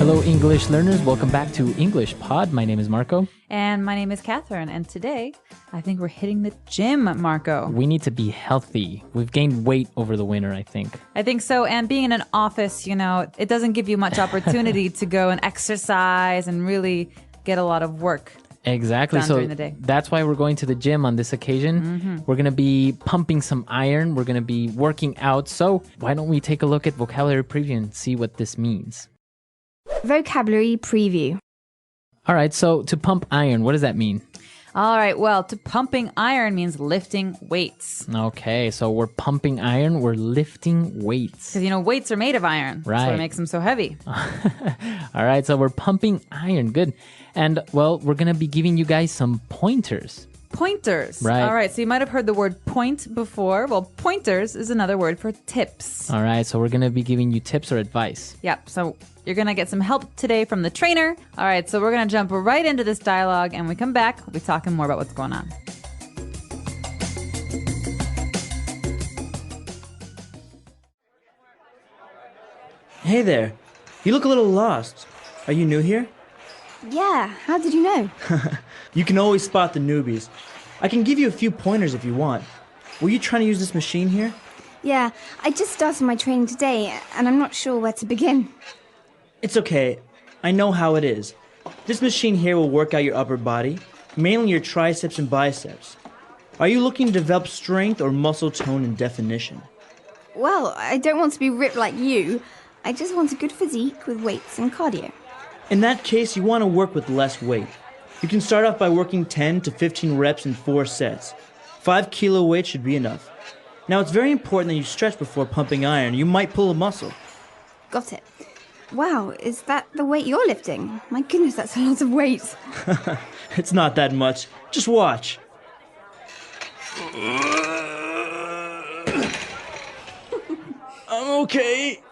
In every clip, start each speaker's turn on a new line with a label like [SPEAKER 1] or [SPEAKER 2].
[SPEAKER 1] Hello, English learners. Welcome back to English Pod. My name is Marco.
[SPEAKER 2] And my name is Catherine. And today, I think we're hitting the gym, Marco.
[SPEAKER 1] We need to be healthy. We've gained weight over the winter, I think.
[SPEAKER 2] I think so. And being in an office, you know, it doesn't give you much opportunity to go and exercise and really get a lot of work.
[SPEAKER 1] Exactly.
[SPEAKER 2] Done
[SPEAKER 1] so
[SPEAKER 2] during the day.
[SPEAKER 1] That's why we're going to the gym on this occasion. We're going to be pumping some iron. We're going to be working out. So why don't we take a look at vocabulary preview and see what this means?
[SPEAKER 3] Vocabulary preview.
[SPEAKER 1] All right. So to pump iron, what does that mean?
[SPEAKER 2] All right. Well, to pumping iron means lifting weights.
[SPEAKER 1] Okay. So we're pumping iron. We're lifting weights.
[SPEAKER 2] Because, you know, weights are made of iron. That's
[SPEAKER 1] Right.
[SPEAKER 2] what makes them so heavy.
[SPEAKER 1] All right. So we're pumping iron. Good. And, well, we're going to be giving you guys some pointers.
[SPEAKER 2] Pointers.
[SPEAKER 1] Right.
[SPEAKER 2] All right. So you might have heard the word point before. Well, pointers is another word for tips.
[SPEAKER 1] All right. So we're going to be giving you tips or advice.
[SPEAKER 2] Yep. So you're going to get some help today from the trainer. All right. So we're going to jump right into this dialogue. And when we come back, we'll be talking more about what's going on.
[SPEAKER 4] Hey there. You look a little lost. Are you new here?
[SPEAKER 3] Yeah, how did you know?
[SPEAKER 4] You can always spot the newbies. I can give you a few pointers if you want. Were you trying to use this machine here?
[SPEAKER 3] Yeah, I just started my training today, and I'm not sure where to begin.
[SPEAKER 4] It's okay. I know how it is. This machine here will work out your upper body, mainly your triceps and biceps. Are you looking to develop strength or muscle tone and definition?
[SPEAKER 3] Well, I don't want to be ripped like you. I just want a good physique with weights and cardio.
[SPEAKER 4] In that case, you want to work with less weight. You can start off by working 10 to 15 reps in 4 sets. 5 kilo weight should be enough. Now, it's very important that you stretch before pumping iron. You might pull a muscle.
[SPEAKER 3] Got it. Wow, is that the weight you're lifting? My goodness, that's a lot of weight.
[SPEAKER 4] It's not that much. Just watch. I'm okay.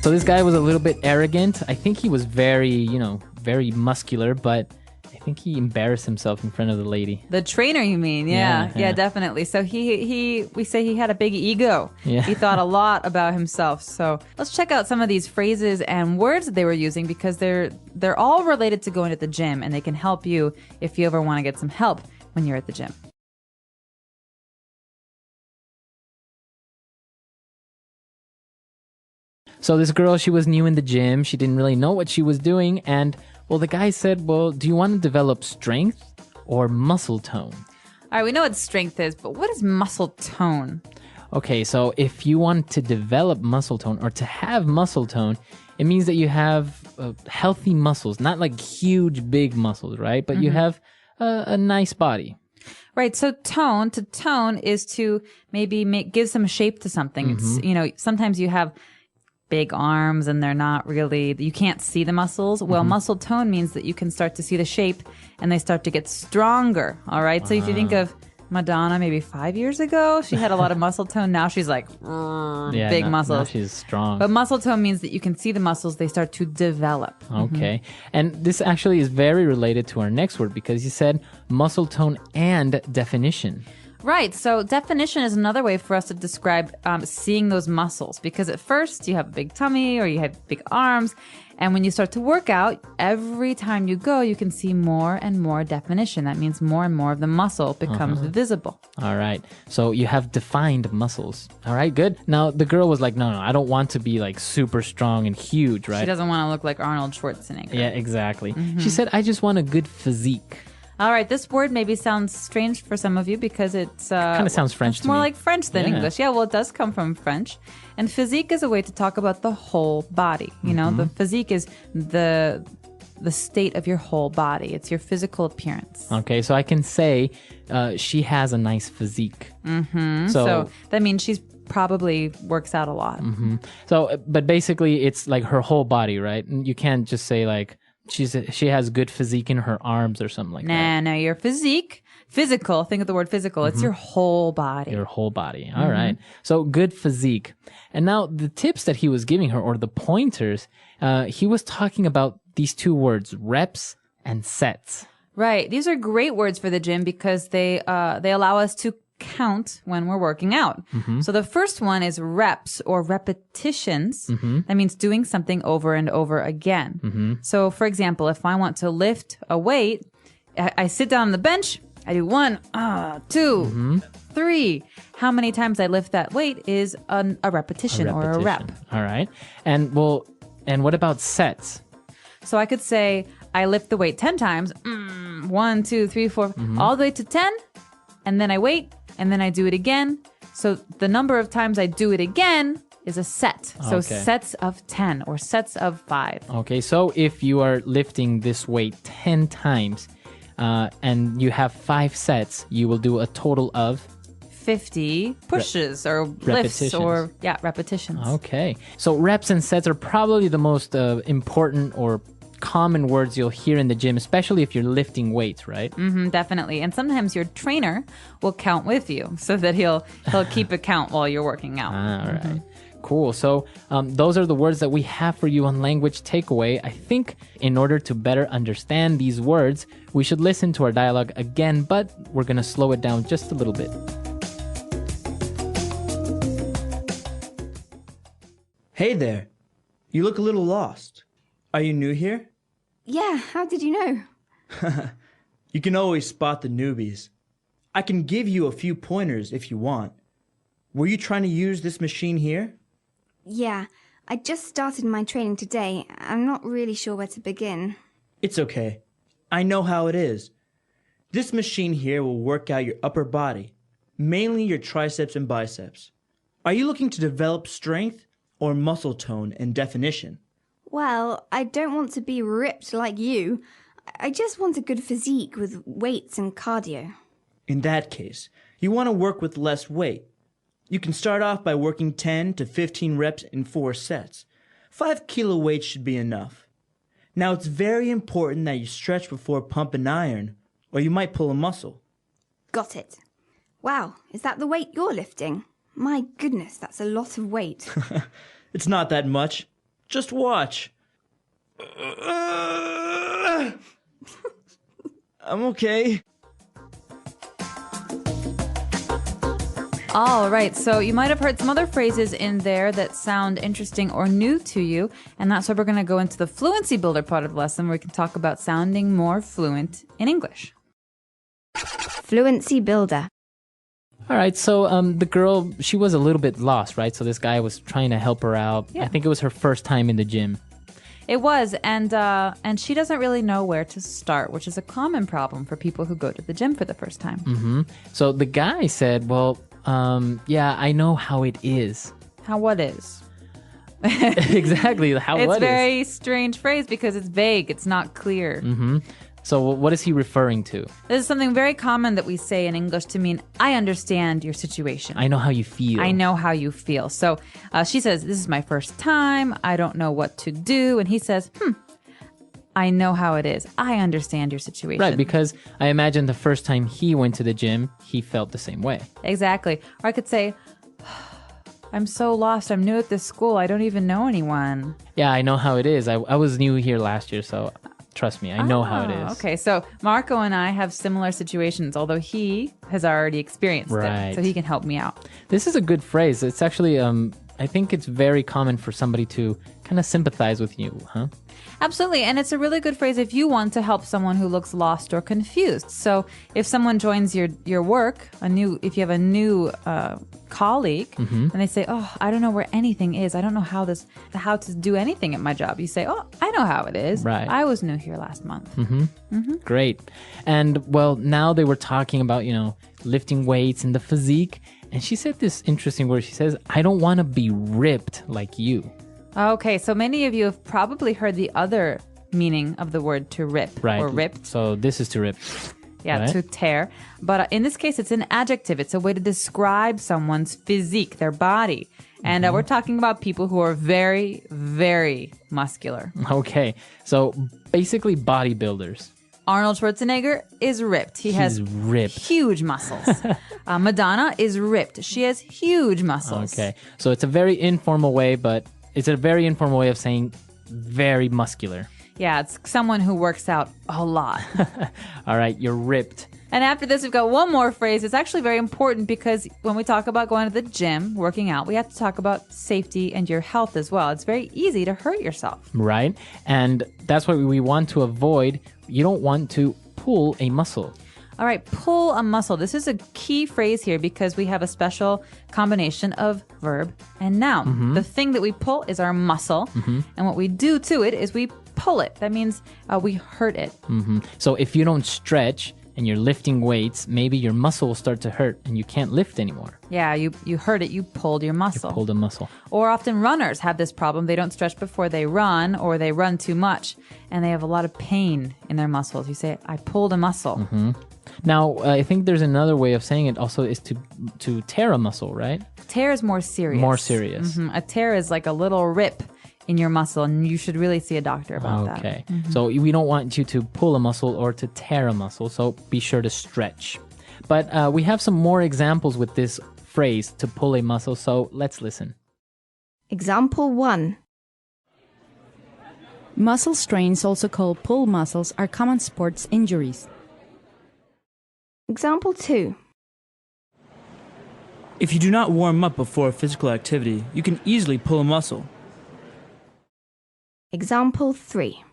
[SPEAKER 1] So this guy was a little bit arrogant. I think he was very muscular, but I think he embarrassed himself in front of the lady.
[SPEAKER 2] The trainer, you mean? Yeah, definitely. So we say he had a big ego.
[SPEAKER 1] Yeah.
[SPEAKER 2] He thought a lot about himself. So let's check out some of these phrases and words that they were using because they're all related to going to the gym and they can help you if you ever want to get some help when you're at the gym.
[SPEAKER 1] So this girl, she was new in the gym. She didn't really know what she was doing. And, well, the guy said, well, do you want to develop strength or muscle tone?
[SPEAKER 2] All right, we know what strength is, but what is muscle tone?
[SPEAKER 1] Okay, so if you want to develop muscle tone or to have muscle tone, it means that you have healthy muscles, not like huge, big muscles, right? But you have a nice body.
[SPEAKER 2] Right, so to tone is to maybe give some shape to something. It's, you know, sometimes you have big arms and they're not really, you can't see the muscles. Well, muscle tone means that you can start to see the shape and they start to get stronger. All right. So if you think of Madonna maybe 5 years ago, she had a lot of muscle tone. Now she's like big muscles.
[SPEAKER 1] Now she's strong.
[SPEAKER 2] But muscle tone means that you can see the muscles, they start to develop.
[SPEAKER 1] Okay. And this actually is very related to our next word because you said muscle tone and definition.
[SPEAKER 2] Right. So definition is another way for us to describe seeing those muscles because at first you have a big tummy or you have big arms. And when you start to work out, every time you go, you can see more and more definition. That means more and more of the muscle becomes visible.
[SPEAKER 1] All right. So you have defined muscles. All right, good. Now the girl was like, no, I don't want to be like super strong and huge, right?
[SPEAKER 2] She doesn't want to look like Arnold Schwarzenegger.
[SPEAKER 1] Yeah, exactly. She said, I just want a good physique.
[SPEAKER 2] All right, this word maybe sounds strange for some of you because it's
[SPEAKER 1] kind of sounds French to me.
[SPEAKER 2] It's more like French than
[SPEAKER 1] Yeah.
[SPEAKER 2] English. Yeah, well, it does come from French. And physique is a way to talk about the whole body. You know, the physique is the state of your whole body. It's your physical appearance.
[SPEAKER 1] Okay, so I can say she has a nice physique.
[SPEAKER 2] So that means she's probably works out a lot.
[SPEAKER 1] So, but basically, it's like her whole body, right? And you can't just say like she has good physique in her arms or something like that.
[SPEAKER 2] No, your physical. Think of the word physical. It's your whole body.
[SPEAKER 1] Your whole body. All right. So good physique. And now the tips that he was giving her, or the pointers, he was talking about these two words, reps and sets.
[SPEAKER 2] Right. These are great words for the gym because they allow us to count when we're working out. So the first one is reps or repetitions. That means doing something over and over again. So for example, if I want to lift a weight, I sit down on the bench, I do 1, 2, 3. How many times I lift that weight is a repetition or a rep.
[SPEAKER 1] All right. And what about sets?
[SPEAKER 2] So I could say I lift the weight 10 times, 1, 2, 3, 4, all the way to 10, and then I wait, and then I do it again. So the number of times I do it again is a set. So sets of 10 or sets of 5.
[SPEAKER 1] Okay, so if you are lifting this weight 10 times and you have 5 sets, you will do a total of
[SPEAKER 2] 50 pushes or lifts or repetitions.
[SPEAKER 1] Okay. So reps and sets are probably the most important or common words you'll hear in the gym, especially if you're lifting weights, right?
[SPEAKER 2] Definitely. And sometimes your trainer will count with you so that he'll keep a count while you're working out.
[SPEAKER 1] All right. Cool. So those are the words that we have for you on Language Takeaway. I think in order to better understand these words, we should listen to our dialogue again, but we're going to slow it down just a little bit.
[SPEAKER 4] Hey there. You look a little lost. Are you new here?
[SPEAKER 3] Yeah, how did you know?
[SPEAKER 4] You can always spot the newbies. I can give you a few pointers if you want. Were you trying to use this machine here?
[SPEAKER 3] Yeah, I just started my training today. I'm not really sure where to begin.
[SPEAKER 4] It's okay. I know how it is. This machine here will work out your upper body, mainly your triceps and biceps. Are you looking to develop strength or muscle tone and definition?
[SPEAKER 3] Well, I don't want to be ripped like you. I just want a good physique with weights and cardio.
[SPEAKER 4] In that case, you want to work with less weight. You can start off by working 10 to 15 reps in 4 sets. 5 kilo weights should be enough. Now it's very important that you stretch before pump and iron, or you might pull a muscle.
[SPEAKER 3] Got it. Wow, is that the weight you're lifting? My goodness, that's a lot of weight.
[SPEAKER 4] It's not that much. Just watch. I'm okay.
[SPEAKER 2] All right, so you might have heard some other phrases in there that sound interesting or new to you, and that's why we're going to go into the Fluency Builder part of the lesson where we can talk about sounding more fluent in English.
[SPEAKER 3] Fluency Builder.
[SPEAKER 1] All right, so the girl, she was a little bit lost, right? So this guy was trying to help her out.
[SPEAKER 2] Yeah.
[SPEAKER 1] I think it was her first time in the gym.
[SPEAKER 2] It was, and she doesn't really know where to start, which is a common problem for people who go to the gym for the first time.
[SPEAKER 1] So the guy said, well, yeah, I know how it is.
[SPEAKER 2] How what is?
[SPEAKER 1] Exactly, how
[SPEAKER 2] It's
[SPEAKER 1] what
[SPEAKER 2] a
[SPEAKER 1] is.
[SPEAKER 2] very strange phrase because it's vague. It's not clear.
[SPEAKER 1] So what is he referring to?
[SPEAKER 2] This is something very common that we say in English to mean, I understand your situation.
[SPEAKER 1] I know how you feel.
[SPEAKER 2] I know how you feel. So she says, this is my first time. I don't know what to do. And he says, I know how it is. I understand your situation.
[SPEAKER 1] Right, because I imagine the first time he went to the gym, he felt the same way.
[SPEAKER 2] Exactly. Or I could say, I'm so lost. I'm new at this school. I don't even know anyone.
[SPEAKER 1] Yeah, I know how it is. I was new here last year, so trust me, I know how it is.
[SPEAKER 2] Okay, so Marco and I have similar situations, although he has already experienced it, so he can help me out.
[SPEAKER 1] This is a good phrase. It's actually, I think it's very common for somebody to kind of sympathize with you, huh?
[SPEAKER 2] Absolutely, and it's a really good phrase if you want to help someone who looks lost or confused. So if someone joins your work, if you have a new colleague, and they say, "Oh, I don't know where anything is. I don't know how to do anything at my job." You say, "Oh, I know how it is.
[SPEAKER 1] Right.
[SPEAKER 2] I was new here last month."
[SPEAKER 1] Great. And well, now they were talking about, lifting weights and the physique. And she said this interesting word. She says, I don't want to be ripped like you.
[SPEAKER 2] Okay, so many of you have probably heard the other meaning of the word to rip or ripped.
[SPEAKER 1] So this is to rip.
[SPEAKER 2] Yeah,
[SPEAKER 1] right?
[SPEAKER 2] to tear. But in this case, it's an adjective. It's a way to describe someone's physique, their body. And we're talking about people who are very, very muscular.
[SPEAKER 1] Okay, so basically bodybuilders.
[SPEAKER 2] Arnold Schwarzenegger is ripped. He's
[SPEAKER 1] ripped.
[SPEAKER 2] Huge muscles. Madonna is ripped. She has huge muscles.
[SPEAKER 1] Okay, so it's a very informal way, but it's a very informal way of saying very muscular.
[SPEAKER 2] Yeah, it's someone who works out a lot.
[SPEAKER 1] All right, you're ripped.
[SPEAKER 2] And after this, we've got one more phrase. It's actually very important because when we talk about going to the gym, working out, we have to talk about safety and your health as well. It's very easy to hurt yourself.
[SPEAKER 1] Right. And that's what we want to avoid. You don't want to pull a muscle.
[SPEAKER 2] All right, pull a muscle. This is a key phrase here because we have a special combination of verb and noun. The thing that we pull is our muscle, and what we do to it is we pull it. That means we hurt it.
[SPEAKER 1] So if you don't stretch and you're lifting weights, maybe your muscle will start to hurt and you can't lift anymore.
[SPEAKER 2] Yeah, you hurt it. You pulled your muscle.
[SPEAKER 1] You pulled a muscle.
[SPEAKER 2] Or often runners have this problem. They don't stretch before they run, or they run too much, and they have a lot of pain in their muscles. You say, I pulled a muscle.
[SPEAKER 1] Now, I think there's another way of saying it also is to tear a muscle, right?
[SPEAKER 2] Tear is more serious.
[SPEAKER 1] More serious.
[SPEAKER 2] A tear is like a little rip in your muscle, and you should really see a doctor about that.
[SPEAKER 1] Okay. So we don't want you to pull a muscle or to tear a muscle, so be sure to stretch. But we have some more examples with this phrase, to pull a muscle, so let's listen.
[SPEAKER 3] Example 1.
[SPEAKER 5] Muscle strains, also called pull muscles, are common sports injuries.
[SPEAKER 3] Example 2.
[SPEAKER 4] If you do not warm up before a physical activity, you can easily pull a muscle.
[SPEAKER 3] Example 3.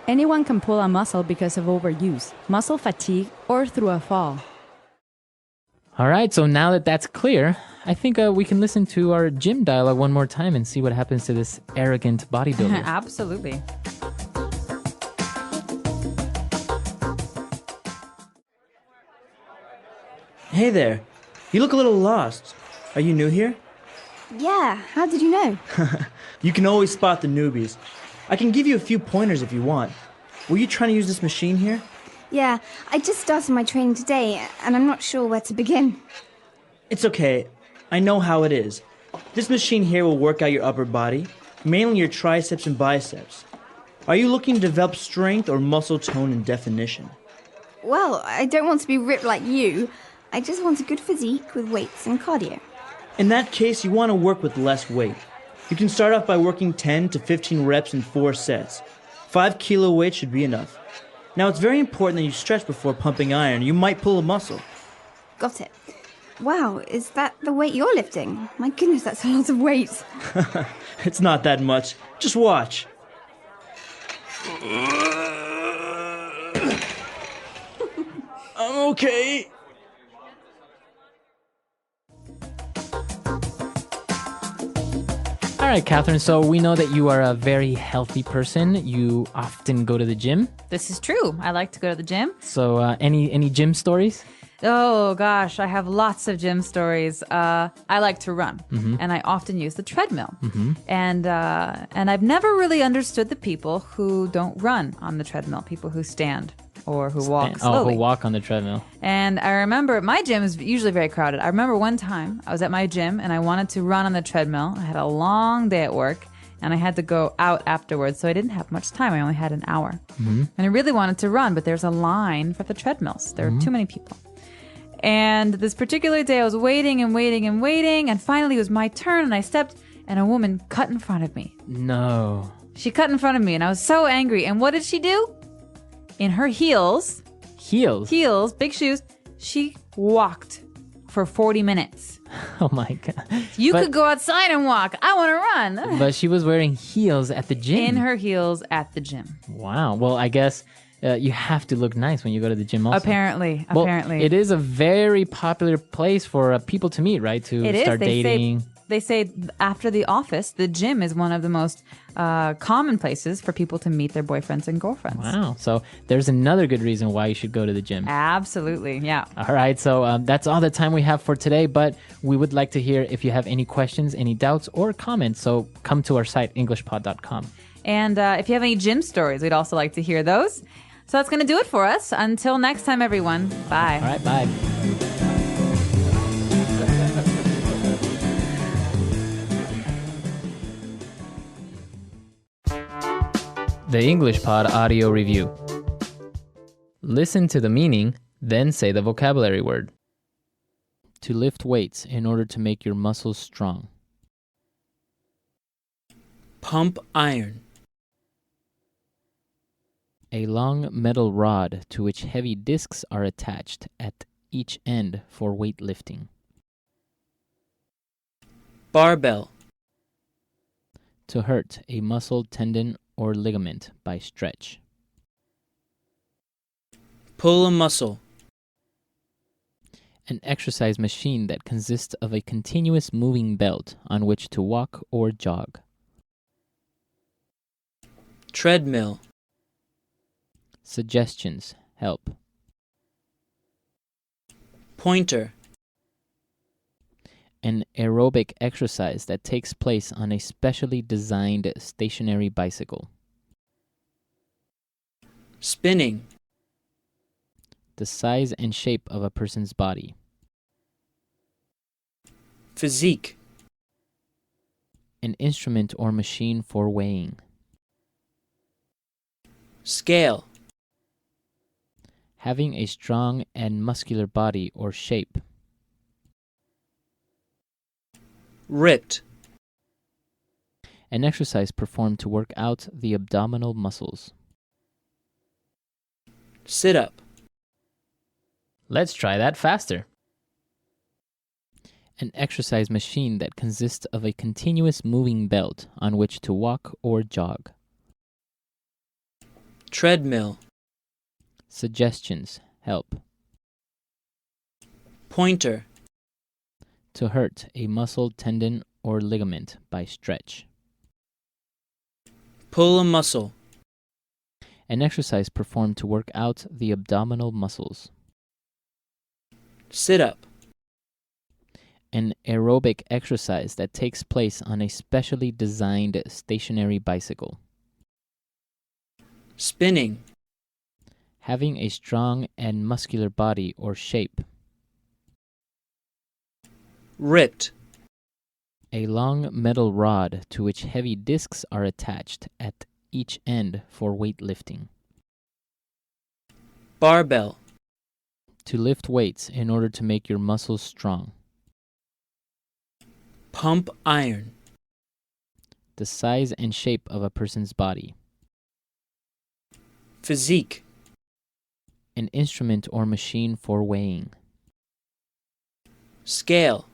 [SPEAKER 5] Anyone can pull a muscle because of overuse, muscle fatigue, or through a fall.
[SPEAKER 1] All right, so now that that's clear, I think we can listen to our gym dialogue one more time and see what happens to this arrogant bodybuilder.
[SPEAKER 2] Absolutely.
[SPEAKER 4] Hey there. You look a little lost. Are you new here?
[SPEAKER 3] Yeah, how did you know?
[SPEAKER 4] You can always spot the newbies. I can give you a few pointers if you want. Were you trying to use this machine here?
[SPEAKER 3] Yeah, I just started my training today, and I'm not sure where to begin.
[SPEAKER 4] It's okay. I know how it is. This machine here will work out your upper body, mainly your triceps and biceps. Are you looking to develop strength or muscle tone and definition?
[SPEAKER 3] Well, I don't want to be ripped like you. I just want a good physique with weights and cardio.
[SPEAKER 4] In that case, you want to work with less weight. You can start off by working 10 to 15 reps in 4 sets. 5 kilo weight should be enough. Now, it's very important that you stretch before pumping iron. You might pull a muscle.
[SPEAKER 3] Got it. Wow, is that the weight you're lifting? My goodness, that's a lot of weight.
[SPEAKER 4] It's not that much. Just watch. I'm okay.
[SPEAKER 1] All right, Catherine, so we know that you are a very healthy person. You often go to the gym.
[SPEAKER 2] This is true. I like to go to the gym.
[SPEAKER 1] So any gym stories?
[SPEAKER 2] Oh, gosh, I have lots of gym stories. I like to run, and I often use the treadmill. And I've never really understood the people who don't run on the treadmill, people who stand or who walk slowly.
[SPEAKER 1] Who walk on the treadmill.
[SPEAKER 2] And I remember my gym is usually very crowded. I remember one time I was at my gym and I wanted to run on the treadmill. I had a long day at work and I had to go out afterwards, so I didn't have much time. I only had an hour. And I really wanted to run, but there's a line for the treadmills. There are too many people. And this particular day I was waiting and waiting and waiting, and finally it was my turn and I stepped and a woman cut in front of me.
[SPEAKER 1] No.
[SPEAKER 2] She cut in front of me and I was so angry. And what did she do? In her heels, big shoes, she walked for 40 minutes.
[SPEAKER 1] Oh my God.
[SPEAKER 2] You could go outside and walk. I want to run.
[SPEAKER 1] But she was wearing heels at the gym.
[SPEAKER 2] In her heels at the gym.
[SPEAKER 1] Wow. Well, I guess you have to look nice when you go to the gym also.
[SPEAKER 2] Apparently.
[SPEAKER 1] It is a very popular place for people to meet, right? To start dating.
[SPEAKER 2] They say after the office, the gym is one of the most common places for people to meet their boyfriends and girlfriends.
[SPEAKER 1] Wow. So there's another good reason why you should go to the gym.
[SPEAKER 2] Absolutely. Yeah.
[SPEAKER 1] All right. So that's all the time we have for today. But we would like to hear if you have any questions, any doubts, or comments. So come to our site, englishpod.com.
[SPEAKER 2] And if you have any gym stories, we'd also like to hear those. So that's going to do it for us. Until next time, everyone. Bye.
[SPEAKER 1] All right. Bye. The English Pod Audio Review. Listen to the meaning, then say the vocabulary word. To lift weights in order to make your muscles strong.
[SPEAKER 4] Pump iron.
[SPEAKER 1] A long metal rod to which heavy discs are attached at each end for weightlifting.
[SPEAKER 4] Barbell.
[SPEAKER 1] To hurt a muscle, tendon, or ligament by stretch.
[SPEAKER 4] Pull a muscle.
[SPEAKER 1] An exercise machine that consists of a continuous moving belt on which to walk or jog.
[SPEAKER 4] Treadmill.
[SPEAKER 1] Suggestions help.
[SPEAKER 4] Pointer.
[SPEAKER 1] An aerobic exercise that takes place on a specially designed stationary bicycle.
[SPEAKER 4] Spinning.
[SPEAKER 1] The size and shape of a person's body.
[SPEAKER 4] Physique.
[SPEAKER 1] An instrument or machine for weighing.
[SPEAKER 4] Scale.
[SPEAKER 1] Having a strong and muscular body or shape.
[SPEAKER 4] Ripped.
[SPEAKER 1] An exercise performed to work out the abdominal muscles.
[SPEAKER 4] Sit up.
[SPEAKER 1] Let's try that faster. An exercise machine that consists of a continuous moving belt on which to walk or jog.
[SPEAKER 4] Treadmill.
[SPEAKER 1] Suggestions help.
[SPEAKER 4] Pointer.
[SPEAKER 1] To hurt a muscle, tendon, or ligament by stretch.
[SPEAKER 4] Pull a muscle.
[SPEAKER 1] An exercise performed to work out the abdominal muscles.
[SPEAKER 4] Sit up.
[SPEAKER 1] An aerobic exercise that takes place on a specially designed stationary bicycle.
[SPEAKER 4] Spinning.
[SPEAKER 1] Having a strong and muscular body or shape.
[SPEAKER 4] Ripped.
[SPEAKER 1] A long metal rod to which heavy discs are attached at each end for weightlifting.
[SPEAKER 4] Barbell.
[SPEAKER 1] To lift weights in order to make your muscles strong.
[SPEAKER 4] Pump iron.
[SPEAKER 1] The size and shape of a person's body.
[SPEAKER 4] Physique.
[SPEAKER 1] An instrument or machine for weighing.
[SPEAKER 4] Scale.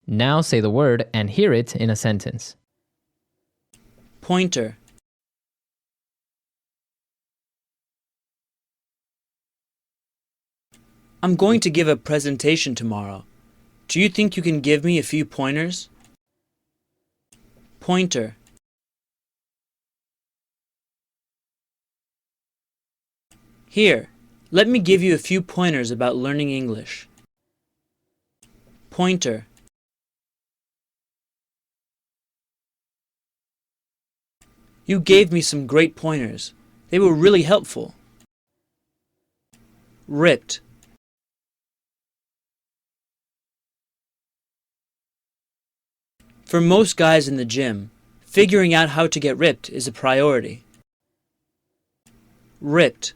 [SPEAKER 1] Now say the word and hear it in a sentence.
[SPEAKER 4] Pointer. I'm going to give a presentation tomorrow. Do you think you can give me a few pointers? Pointer. Here, let me give you a few pointers about learning English. Pointer. You gave me some great pointers. They were really helpful. Ripped. For most guys in the gym, figuring out how to get ripped is a priority. Ripped.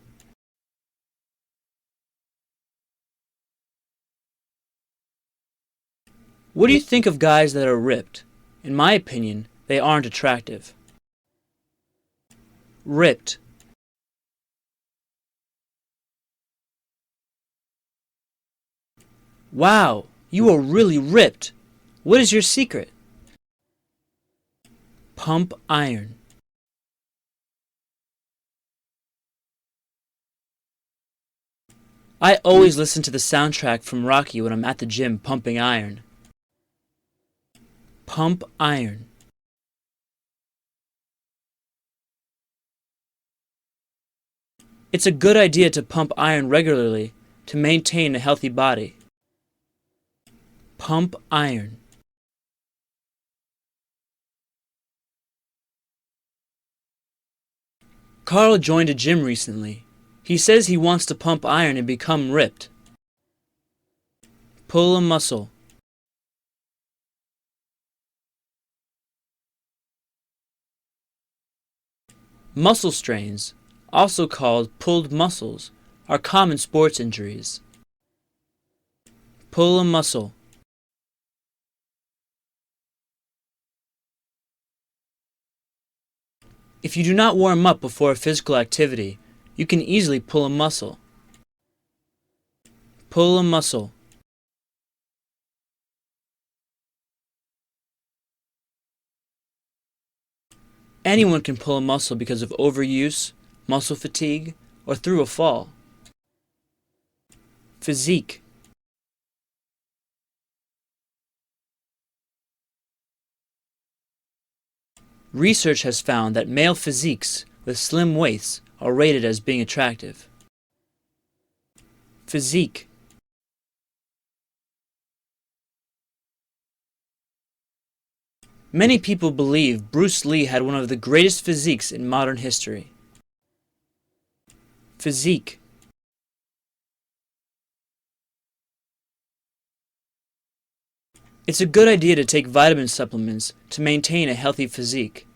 [SPEAKER 4] What do you think of guys that are ripped? In my opinion, they aren't attractive. Ripped. Wow, you are really ripped. What is your secret? Pump iron. I always listen to the soundtrack from Rocky when I'm at the gym pumping iron. Pump iron. It's a good idea to pump iron regularly to maintain a healthy body. Pump iron. Carl joined a gym recently. He says he wants to pump iron and become ripped. Pull a muscle. Muscle strains, also called pulled muscles, are common sports injuries. Pull a muscle. If you do not warm up before a physical activity, you can easily pull a muscle. Pull a muscle. Anyone can pull a muscle because of overuse, muscle fatigue, or through a fall. Physique. Research has found that male physiques with slim waists are rated as being attractive. Physique. Many people believe Bruce Lee had one of the greatest physiques in modern history. Physique. It's a good idea to take vitamin supplements to maintain a healthy physique.